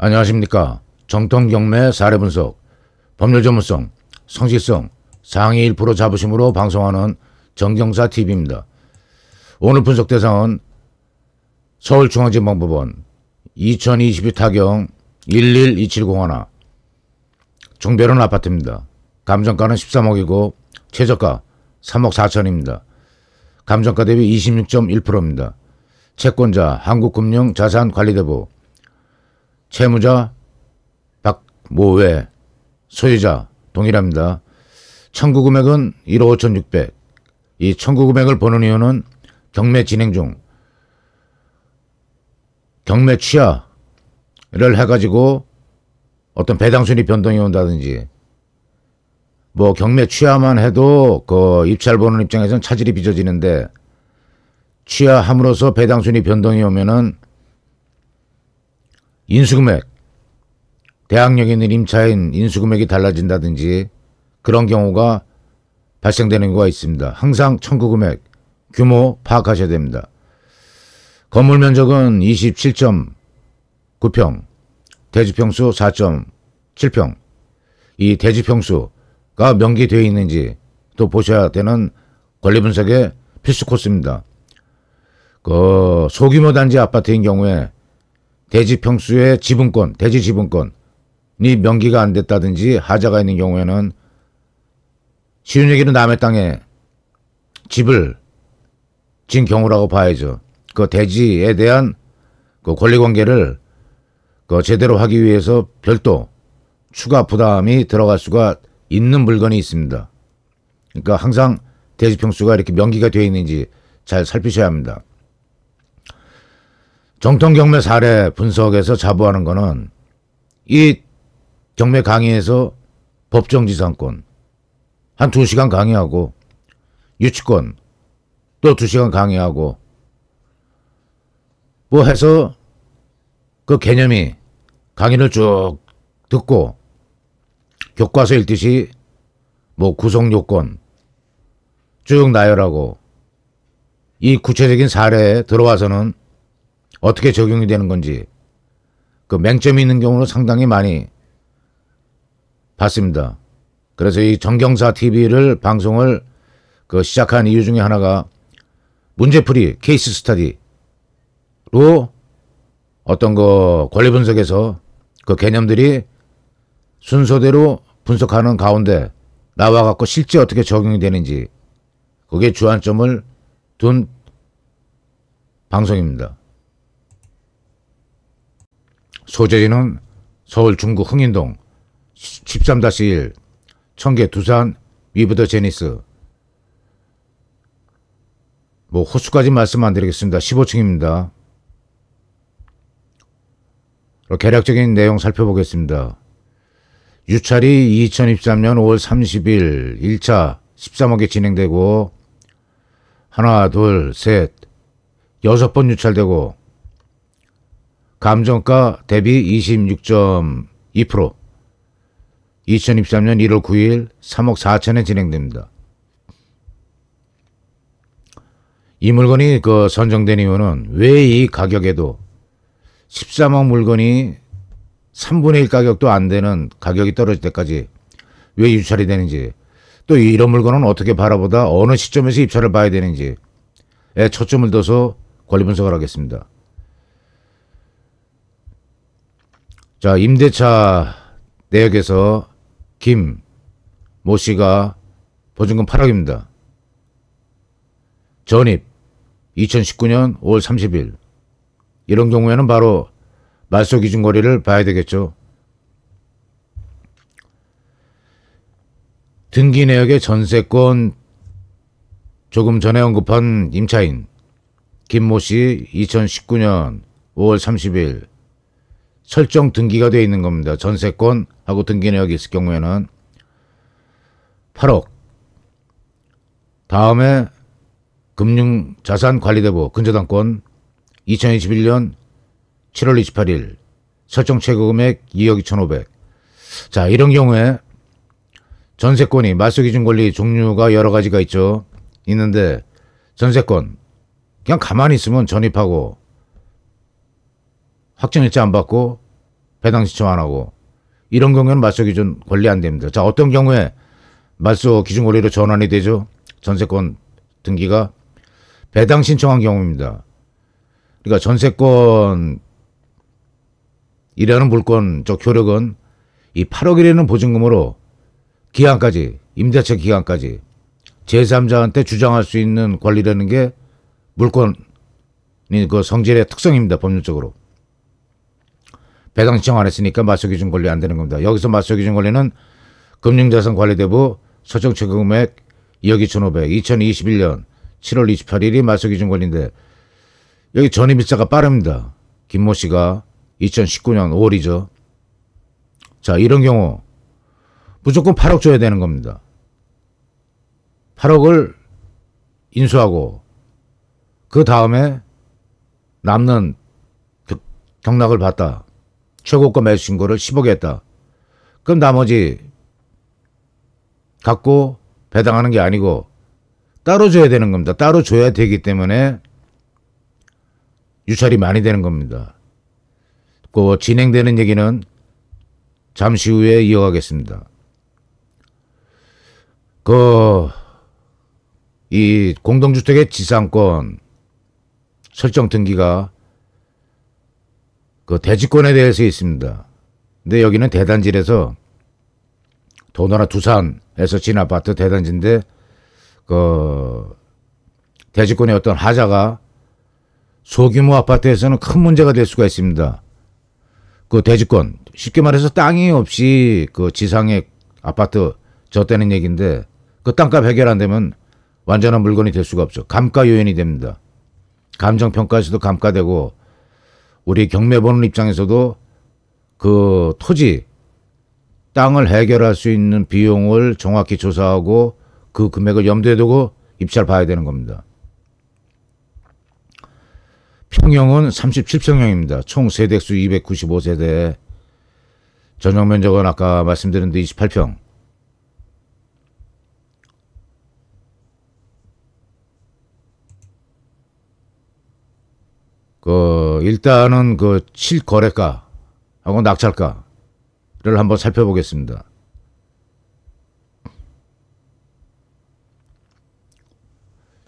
안녕하십니까. 정통경매 사례분석, 법률 전문성, 성실성, 상위 1% 자부심으로 방송하는 정경사TV입니다. 오늘 분석 대상은 서울중앙지방법원 2022 타경 112701 종별은 아파트입니다. 감정가는 13억이고 최저가 3억 4천입니다. 감정가 대비 26.1%입니다. 채권자 한국금융자산관리대부, 채무자 박모외, 소유자 동일합니다. 청구 금액은 1억 5,600. 이 청구 금액을 보는 이유는 경매 진행 중 경매 취하를 해가지고 어떤 배당순위 변동이 온다든지, 뭐 경매 취하만 해도 그 입찰 보는 입장에서는 차질이 빚어지는데, 취하함으로써 배당순위 변동이 오면은 인수금액, 대항력에 있는 임차인 인수금액이 달라진다든지 그런 경우가 발생되는 경우가 있습니다. 항상 청구금액 규모 파악하셔야 됩니다. 건물 면적은 27.9평, 대지평수 4.7평. 이 대지평수가 명기되어 있는지 또 보셔야 되는 권리분석의 필수 코스입니다. 그 소규모 단지 아파트인 경우에 대지평수의 지분권, 대지 지분권이 명기가 안 됐다든지 하자가 있는 경우에는 쉬운 얘기로 남의 땅에 집을 진 경우라고 봐야죠. 그 대지에 대한 그 권리관계를 그 제대로 하기 위해서 별도 추가 부담이 들어갈 수가 있는 물건이 있습니다. 그러니까 항상 대지평수가 이렇게 명기가 되어 있는지 잘 살피셔야 합니다. 정통경매 사례 분석에서 자부하는 거는 이 경매 강의에서 법정지상권 한 2시간 강의하고, 유치권 또 2시간 강의하고, 뭐 해서 그 개념이 강의를 쭉 듣고 교과서 읽듯이 뭐 구성요건 쭉 나열하고, 이 구체적인 사례에 들어와서는 어떻게 적용이 되는 건지 그 맹점이 있는 경우는 상당히 많이 봤습니다. 그래서 이 정경사TV를 방송을 그 시작한 이유 중에 하나가 문제풀이 케이스 스터디로 어떤 그 권리 분석에서 그 개념들이 순서대로 분석하는 가운데 나와갖고 실제 어떻게 적용이 되는지, 그게 주안점을 둔 방송입니다. 소재지는 서울 중구 흥인동 13-1, 청계 두산 위브더 제니스. 뭐 호수까지 말씀 안 드리겠습니다. 15층입니다. 개략적인 내용 살펴보겠습니다. 유찰이 2023년 5월 30일 1차 13억에 진행되고, 하나, 둘, 셋, 6번 유찰되고, 감정가 대비 26.2%, 2023년 1월 9일 3억 4천에 진행됩니다. 이 물건이 그 선정된 이유는 왜 이 가격에도 13억 물건이 3분의 1 가격도 안 되는 가격이 떨어질 때까지 왜 유찰이 되는지, 또 이런 물건은 어떻게 바라보다 어느 시점에서 입찰을 봐야 되는지에 초점을 둬서 권리 분석을 하겠습니다. 자, 임대차 내역에서 김 모 씨가 보증금 8억입니다. 전입 2019년 5월 30일. 이런 경우에는 바로 말소 기준 거리를 봐야 되겠죠. 등기 내역의 전세권 조금 전에 언급한 임차인 김 모 씨 2019년 5월 30일 설정 등기가 되어 있는 겁니다. 전세권하고 등기 내역이 있을 경우에는 8억. 다음에 금융자산관리대부 근저당권 2021년 7월 28일 설정 최고금액 2억 2,500. 자, 이런 경우에 전세권이 말소기준 권리 종류가 여러 가지가 있는데, 전세권 그냥 가만히 있으면 전입하고 확정일자 안 받고 배당 신청 안 하고 이런 경우에는 말소 기준 권리 안 됩니다. 자, 어떤 경우에 말소 기준 권리로 전환이 되죠? 전세권 등기가 배당 신청한 경우입니다. 그러니까 전세권이라는 물권적 효력은 이 8억이라는 보증금으로 기한까지, 임대차 기간까지 제3자한테 주장할 수 있는 권리라는 게 물권이 그 성질의 특성입니다. 법률적으로. 배당 신청 안 했으니까 말소기준 권리 안 되는 겁니다. 여기서 말소기준 권리는 금융자산관리대부 설정 최고금액 2억 2,500, 2021년 7월 28일이 말소기준 권리인데 여기 전입일자가 빠릅니다. 김모 씨가 2019년 5월이죠. 자, 이런 경우 무조건 8억 줘야 되는 겁니다. 8억을 인수하고 그 다음에 남는 경락을 받다. 최고가 매수 신고를 10억에 했다. 그럼 나머지 갖고 배당하는 게 아니고 따로 줘야 되는 겁니다. 따로 줘야 되기 때문에 유찰이 많이 되는 겁니다. 그 진행되는 얘기는 잠시 후에 이어가겠습니다. 이 공동주택의 지상권 설정 등기가 그 대지권에 대해서 있습니다. 근데 여기는 대단지라서 더구나 두산에서 진 아파트 대단지인데 그 대지권의 어떤 하자가 소규모 아파트에서는 큰 문제가 될 수가 있습니다. 그 대지권 쉽게 말해서 땅이 없이 그 지상의 아파트 졌다는 얘기인데 그 땅값 해결 안 되면 완전한 물건이 될 수가 없죠. 감가 요인이 됩니다. 감정평가에서도 감가되고 우리 경매 보는 입장에서도 그 토지 땅을 해결할 수 있는 비용을 정확히 조사하고 그 금액을 염두에 두고 입찰 봐야 되는 겁니다. 평형은 37평형입니다. 총 세대수 295세대. 전용 면적은 아까 말씀드린 데 28평. 일단은 그 실거래가하고 낙찰가를 한번 살펴보겠습니다.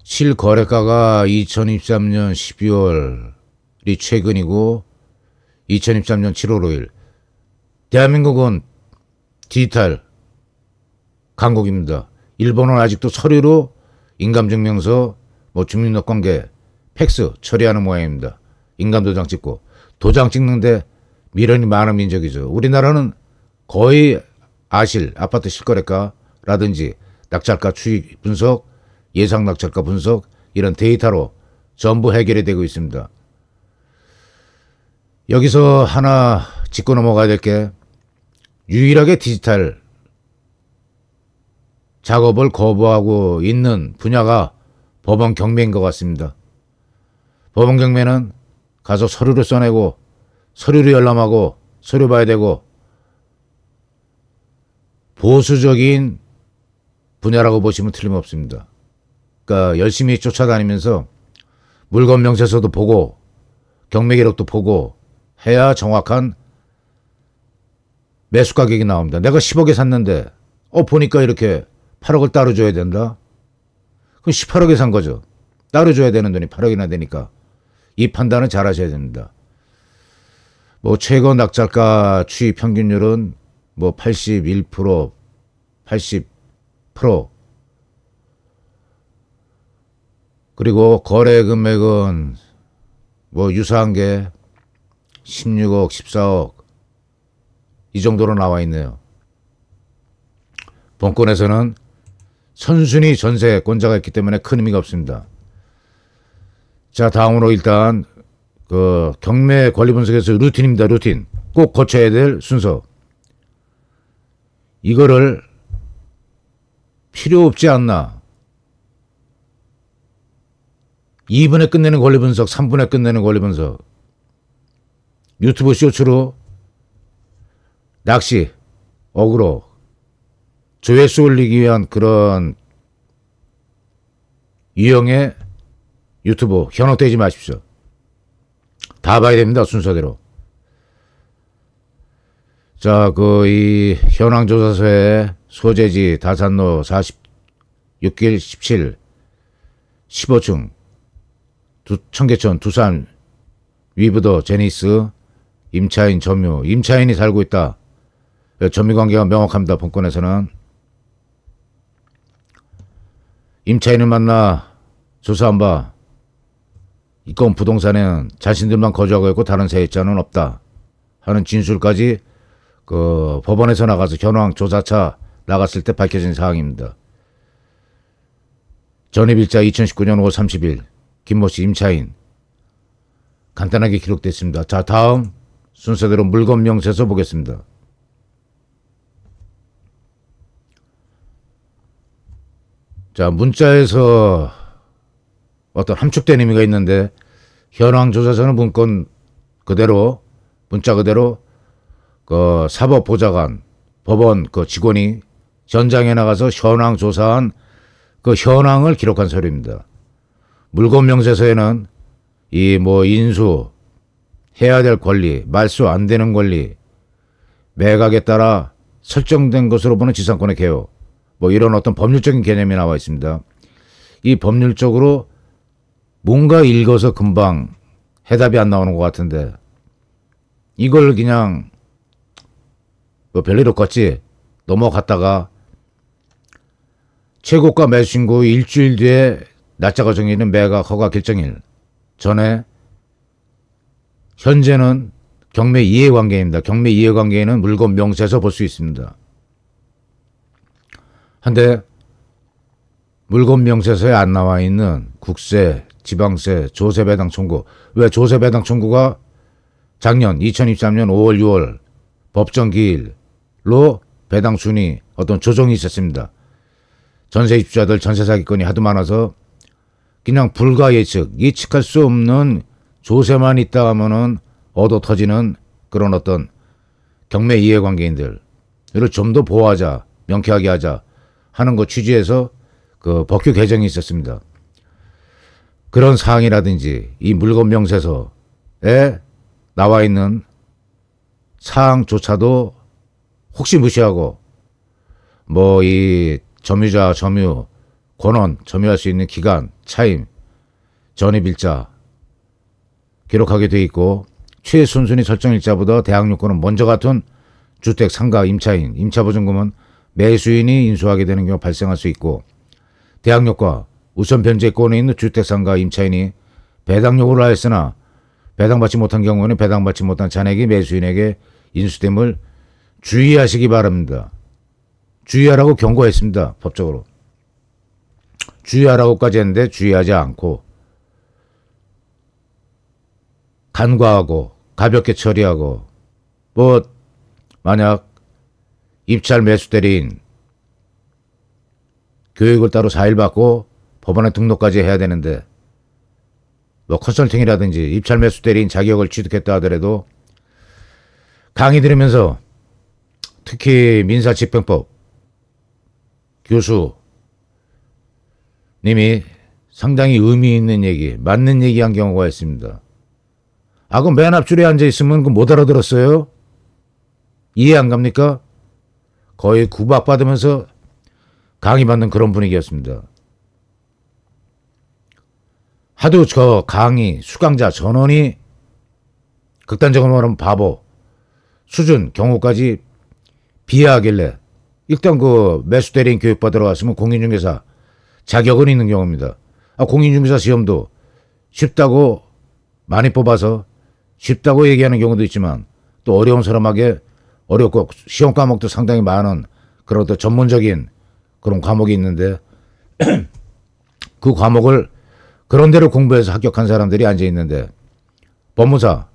실거래가가 2023년 12월이 최근이고 2023년 7월 5일. 대한민국은 디지털 강국입니다. 일본은 아직도 서류로 인감증명서, 주민등록관계, 팩스 처리하는 모양입니다. 인감도장 찍고. 도장 찍는데 미련이 많은 민족이죠. 우리나라는 거의 아파트 실거래가라든지 낙찰가 추이 분석, 예상 낙찰가 분석 이런 데이터로 전부 해결이 되고 있습니다. 여기서 하나 짚고 넘어가야 될 게 유일하게 디지털 작업을 거부하고 있는 분야가 법원 경매인 것 같습니다. 법원 경매는 가서 서류를 써내고 서류를 열람하고 서류 봐야 되고 보수적인 분야라고 보시면 틀림없습니다. 그러니까 열심히 쫓아다니면서 물건 명세서도 보고 경매 기록도 보고 해야 정확한 매수 가격이 나옵니다. 내가 10억에 샀는데 보니까 이렇게 8억을 따로 줘야 된다? 그럼 18억에 산 거죠. 따로 줘야 되는 돈이 8억이나 되니까 이 판단은 잘 하셔야 됩니다. 최고 낙찰가 추이 평균율은 81%, 80%. 그리고 거래 금액은 유사한 게 16억, 14억 이 정도로 나와 있네요. 본건에서는 선순위 전세권자가 있기 때문에 큰 의미가 없습니다. 자, 다음으로 일단 경매 권리 분석에서 루틴입니다. 루틴. 꼭 거쳐야 될 순서. 이거를 필요 없지 않나. 2분에 끝내는 권리 분석, 3분에 끝내는 권리 분석. 유튜브 쇼츠로 낚시, 어그로, 조회수 올리기 위한 그런 유형의 유튜브 현혹되지 마십시오. 다 봐야 됩니다. 순서대로. 자, 이 현황조사서의 소재지 다산로 46길 17 15층 청계천 두산 위브더 제니스 임차인 점유 임차인이 살고 있다. 점유관계가 명확합니다. 본건에서는 임차인을 만나 조사한 바 이 건 부동산에는 자신들만 거주하고 있고 다른 세입자는 없다 하는 진술까지 법원에서 나가서 현황조사차 나갔을 때 밝혀진 사항입니다. 전입일자 2019년 5월 30일 김모씨 임차인 간단하게 기록됐습니다. 자, 다음 순서대로 물건 명세서 보겠습니다. 자, 문자에서 어떤 함축된 의미가 있는데 현황조사서는 문건 그대로 문자 그대로 사법보좌관 법원 직원이 현장에 나가서 현황조사한 현황을 기록한 서류입니다. 물건 명세서에는 인수 해야 될 권리, 말소 안 되는 권리, 매각에 따라 설정된 것으로 보는 지상권의 개요, 이런 어떤 법률적인 개념이 나와 있습니다. 이 법률적으로 뭔가 읽어서 금방 해답이 안 나오는 것 같은데 이걸 그냥 별일 없겠지 넘어갔다가 최고가 매수 신고 일주일 뒤에 날짜가 정해진 매각 허가 결정일 전에 현재는 경매 이해관계입니다. 경매 이해관계에는 물건 명세서 볼 수 있습니다. 한데 물건 명세서에 안 나와 있는 국세, 지방세, 조세배당 청구. 왜 조세배당 청구가 작년 2023년 5월 6월 법정 기일로 배당 순위 어떤 조정이 있었습니다. 전세 입주자들 전세 사기건이 하도 많아서 그냥 불가 예측할 수 없는 조세만 있다 하면은 얻어 터지는 그런 어떤 경매 이해관계인들을 좀 더 보호하자, 명쾌하게 하자 하는 거 취지에서 법규 개정이 있었습니다. 그런 사항이라든지 이 물건 명세서에 나와 있는 사항조차도 혹시 무시하고 이 점유자, 점유, 권원, 점유할 수 있는 기간, 차임, 전입일자 기록하게 돼 있고 최순순위 설정일자보다 대항요건은 먼저 같은 주택 상가 임차인, 임차보증금은 매수인이 인수하게 되는 경우 발생할 수 있고 대항력과 우선 변제권에 있는 주택 상가 임차인이 배당 요구를 하였으나 배당받지 못한 경우에는 배당받지 못한 잔액이 매수인에게 인수됨을 주의하시기 바랍니다. 주의하라고 경고했습니다. 법적으로. 주의하라고까지 했는데 주의하지 않고 간과하고 가볍게 처리하고 만약 입찰 매수 대리인 교육을 따로 4일 받고 법원에 등록까지 해야 되는데 컨설팅이라든지 입찰 매수 대리인 자격을 취득했다 하더라도 강의 들으면서 특히 민사집행법 교수님이 상당히 의미 있는 얘기, 맞는 얘기한 경우가 있습니다. 그럼 맨 앞줄에 앉아있으면 못 알아들었어요? 이해 안 갑니까? 거의 구박받으면서 강의받는 그런 분위기였습니다. 하도 강의, 수강자 전원이 극단적으로 말하면 바보 수준 경우까지 비하하길래 일단 매수대리인 교육받으러 갔으면 공인중개사 자격은 있는 경우입니다. 공인중개사 시험도 쉽다고 많이 뽑아서 쉽다고 얘기하는 경우도 있지만 또 어려운 사람에게 어렵고 시험 과목도 상당히 많은 그런 어떤 전문적인 그런 과목이 있는데 그 과목을 그런 대로 공부해서 합격한 사람들이 앉아있는데 법무사,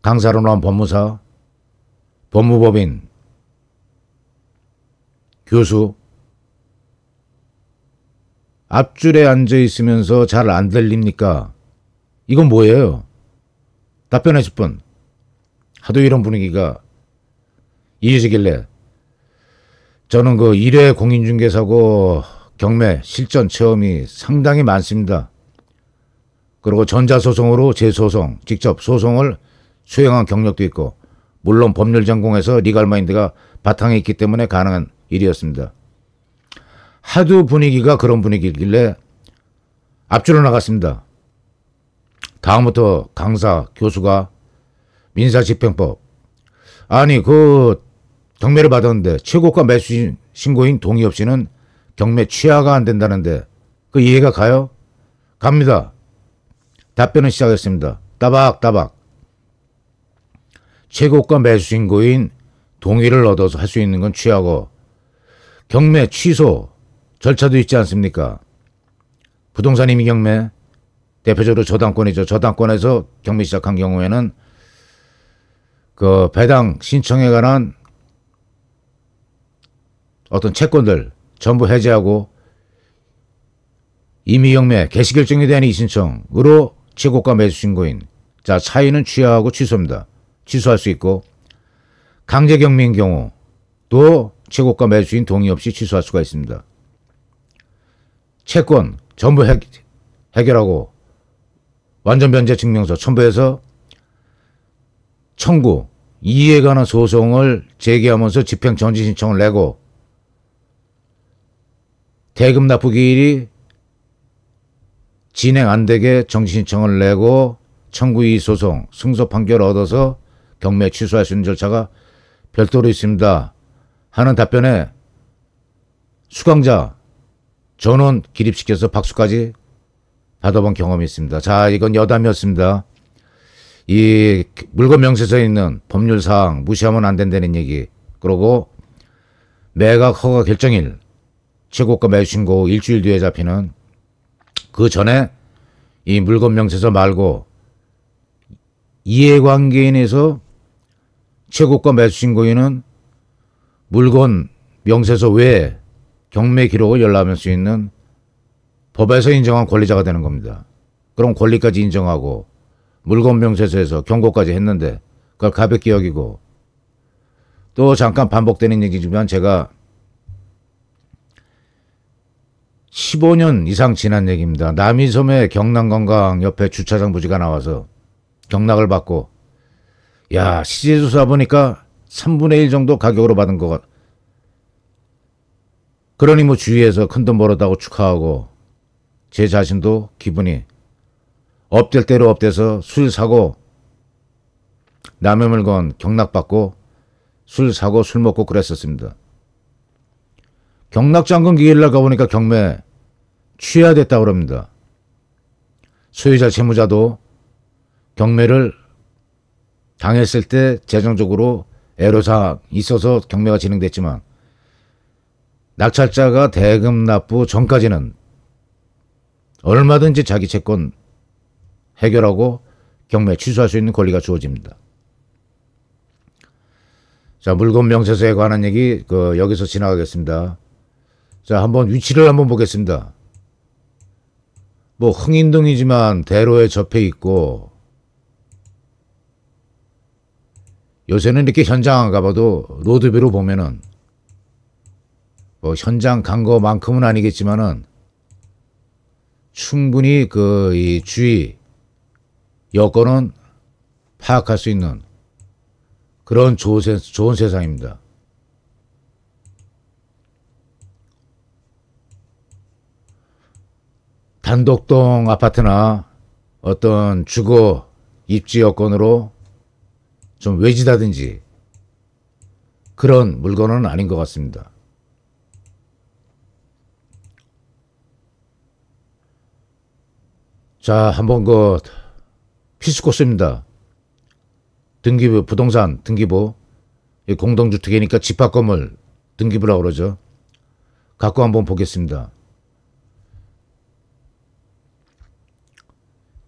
강사로 나온 법무사, 법무법인, 교수 앞줄에 앉아있으면서 잘 안 들립니까? 이건 뭐예요? 답변하실 분. 하도 이런 분위기가 이어지길래 저는 1회 공인중개사고 경매 실전 체험이 상당히 많습니다. 그리고 전자소송으로 재소송, 직접 소송을 수행한 경력도 있고 물론 법률 전공에서 리갈 마인드가 바탕에 있기 때문에 가능한 일이었습니다. 하도 분위기가 그런 분위기길래 앞줄로 나갔습니다. 다음부터 강사, 교수가 민사집행법, 아니 그 경매를 받았는데 최고가 매수 신고인 동의 없이는 경매 취하가 안 된다는데 그 이해가 가요? 갑니다. 답변을 시작했습니다. 따박따박. 최고가 매수 신고인 동의를 얻어서 할 수 있는 건 취하고 경매 취소 절차도 있지 않습니까? 부동산 임의 경매 대표적으로 저당권이죠. 저당권에서 경매 시작한 경우에는 그 배당 신청에 관한 어떤 채권들 전부 해제하고 임의 경매 개시 결정에 대한 이의신청으로 최고가 매수 신고인, 자 차이는 취하하고 취소입니다. 취소할 수 있고 강제 경매인 경우 또 최고가 매수인 동의 없이 취소할 수가 있습니다. 채권 전부 해결하고 완전 변제 증명서 첨부해서 청구, 이의에 관한 소송을 제기하면서 집행 정지 신청을 내고 대금 납부 기일이 진행 안 되게 정지 신청을 내고 청구 이의 소송, 승소 판결을 얻어서 경매 취소할 수 있는 절차가 별도로 있습니다. 하는 답변에 수강자 전원 기립시켜서 박수까지 받아본 경험이 있습니다. 자, 이건 여담이었습니다. 이 물건 명세서에 있는 법률사항 무시하면 안 된다는 얘기, 그리고 매각 허가 결정일, 최고가 매수 신고 일주일 뒤에 잡히는, 그 전에 이 물건 명세서 말고 이해관계인에서 최고가 매수 신고인은 물건 명세서 외에 경매 기록을 열람할 수 있는 법에서 인정한 권리자가 되는 겁니다. 그럼 권리까지 인정하고 물건 명세서에서 경고까지 했는데 그걸 가볍게 여기고, 또 잠깐 반복되는 얘기지만 제가 15년 이상 지난 얘기입니다. 남이섬에 경남관광 옆에 주차장 부지가 나와서 경락을 받고, 야 시세조사 보니까 3분의 1 정도 가격으로 받은 것 같. 그러니 뭐 주위에서 큰돈 벌었다고 축하하고 제 자신도 기분이 업될 대로 업돼서 술 사고 남의 물건 경락받고 술 사고 술 먹고 그랬었습니다. 경락장군 기일날 가보니까 경매 취하됐다고 그럽니다. 소유자 채무자도 경매를 당했을 때 재정적으로 애로사항 있어서 경매가 진행됐지만 낙찰자가 대금 납부 전까지는 얼마든지 자기 채권 해결하고 경매 취소할 수 있는 권리가 주어집니다. 자, 물건 명세서에 관한 얘기 여기서 지나가겠습니다. 자, 한번 위치를 한번 보겠습니다. 뭐 흥인동이지만 대로에 접해 있고, 요새는 이렇게 현장 안 가봐도 로드뷰로 보면은 뭐 현장 간 거만큼은 아니겠지만은 충분히 이 주위 여건은 파악할 수 있는 그런 좋은 세상입니다. 단독동 아파트나 어떤 주거 입지 여건으로 좀 외지다든지 그런 물건은 아닌 것 같습니다. 자, 한번 필수 코스입니다. 등기부, 부동산 등기부, 공동주택이니까 집합건물 등기부라고 그러죠. 갖고 한번 보겠습니다.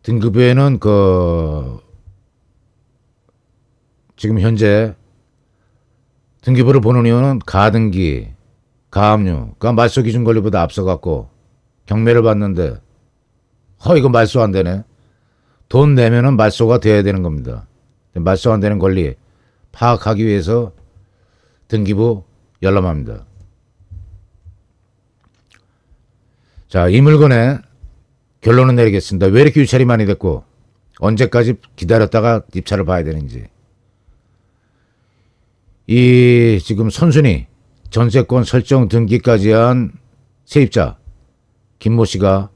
등기부에는 지금 현재 등기부를 보는 이유는 가등기, 가압류, 그러니까 말소 기준 권리보다 앞서갖고 경매를 받는데 이거 말소 안 되네. 돈 내면은 말소가 돼야 되는 겁니다. 말소 안 되는 권리 파악하기 위해서 등기부 열람합니다. 자, 이 물건의 결론은 내리겠습니다. 왜 이렇게 유찰이 많이 됐고 언제까지 기다렸다가 입찰을 봐야 되는지. 이 지금 선순위 전세권 설정 등기까지 한 세입자 김모 씨가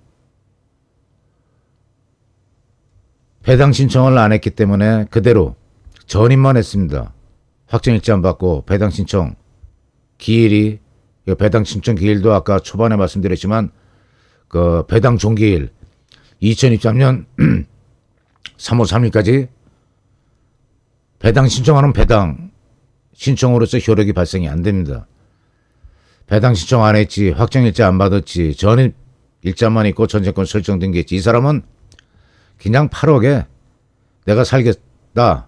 배당 신청을 안 했기 때문에 그대로 전입만 했습니다. 확정일지 안 받고 배당 신청 기일이, 배당 신청 기일도 아까 초반에 말씀드렸지만 그 배당 종기일 2023년 3월 3일까지 배당 신청하는 배당 신청으로서 효력이 발생이 안 됩니다. 배당 신청 안 했지, 확정일자 안 받았지, 전입 일자만 있고 전세권 설정 등기했지. 이 사람은 그냥 8억에 내가 살겠다.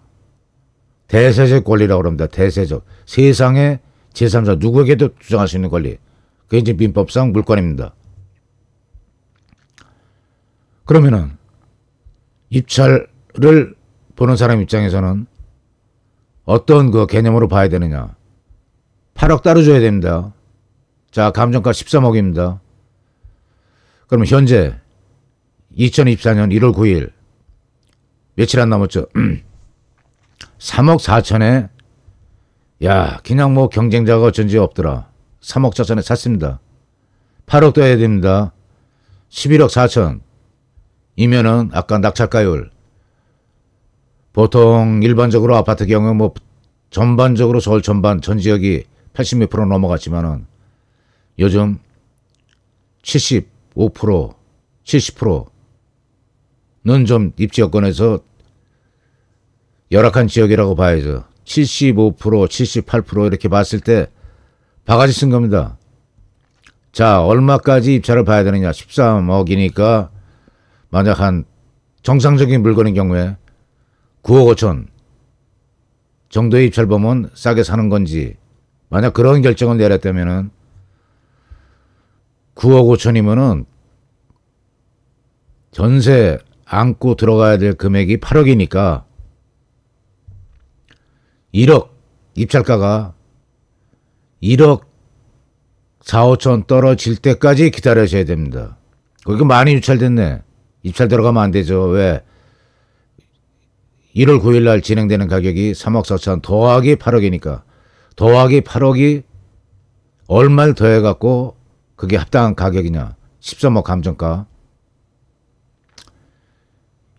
대세적 권리라고 합니다. 대세적. 세상에 제3자 누구에게도 주장할 수 있는 권리. 그게 이제 민법상 물권입니다. 그러면은 입찰을 보는 사람 입장에서는 어떤 그 개념으로 봐야 되느냐. 8억 따로 줘야 됩니다. 자, 감정가 13억입니다. 그럼 현재 2024년 1월 9일 며칠 안 남았죠. 3억 4천에 야 그냥 뭐 경쟁자가 어쩐지 없더라. 3억 4천에 샀습니다. 8억 더 해야 됩니다. 11억 4천 이면은 아까 낙찰가율 보통 일반적으로 아파트 경우 뭐 전반적으로 서울 전반 전 지역이 80몇 프로 넘어갔지만은 요즘 75% 70%는 좀 입지 여건에서 열악한 지역이라고 봐야죠. 75% 78% 이렇게 봤을 때 바가지 쓴 겁니다. 자, 얼마까지 입찰을 봐야 되느냐. 13억이니까 만약 한 정상적인 물건인 경우에 9억 5천 정도의 입찰 보면 싸게 사는 건지, 만약 그런 결정을 내렸다면은 9억 5천이면은 전세 안고 들어가야 될 금액이 8억이니까 1억 입찰가가 1억 4, 5천 떨어질 때까지 기다려셔야 됩니다. 거기 많이 입찰됐네. 입찰 들어가면 안 되죠. 왜? 1월 9일 날 진행되는 가격이 3억 4천 더하기 8억이니까 더하기 8억이 얼마를 더해갖고 그게 합당한 가격이냐. 13억 감정가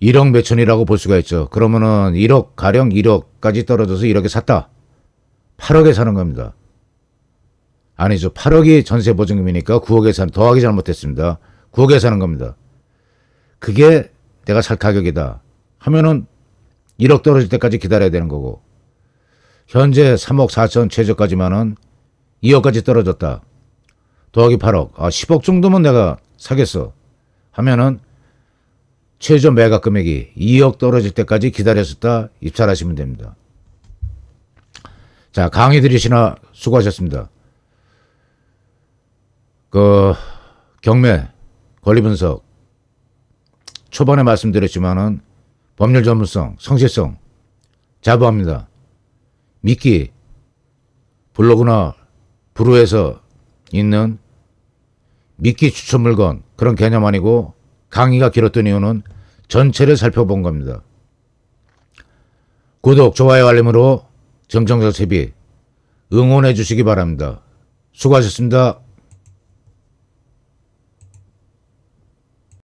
1억 몇천이라고 볼 수가 있죠. 그러면은 1억 가령 1억까지 떨어져서 1억에 샀다. 8억에 사는 겁니다. 아니죠. 8억이 전세 보증금이니까 9억에 사는, 더하기 잘못했습니다. 9억에 사는 겁니다. 그게 내가 살 가격이다 하면은 1억 떨어질 때까지 기다려야 되는 거고, 현재 3억 4천 최저까지만은 2억까지 떨어졌다. 더하기 8억. 10억 정도면 내가 사겠어 하면은 최저 매각 금액이 2억 떨어질 때까지 기다렸었다 입찰하시면 됩니다. 자, 강의 들으시나 수고하셨습니다. 그 경매 권리 분석 초반에 말씀드렸지만은 법률 전문성, 성실성 자부합니다. 미끼 블로그나 브루에서 있는 미끼 추천 물건 그런 개념 아니고, 강의가 길었던 이유는 전체를 살펴본 겁니다. 구독, 좋아요, 알림으로 정정적 채비 응원해 주시기 바랍니다. 수고하셨습니다.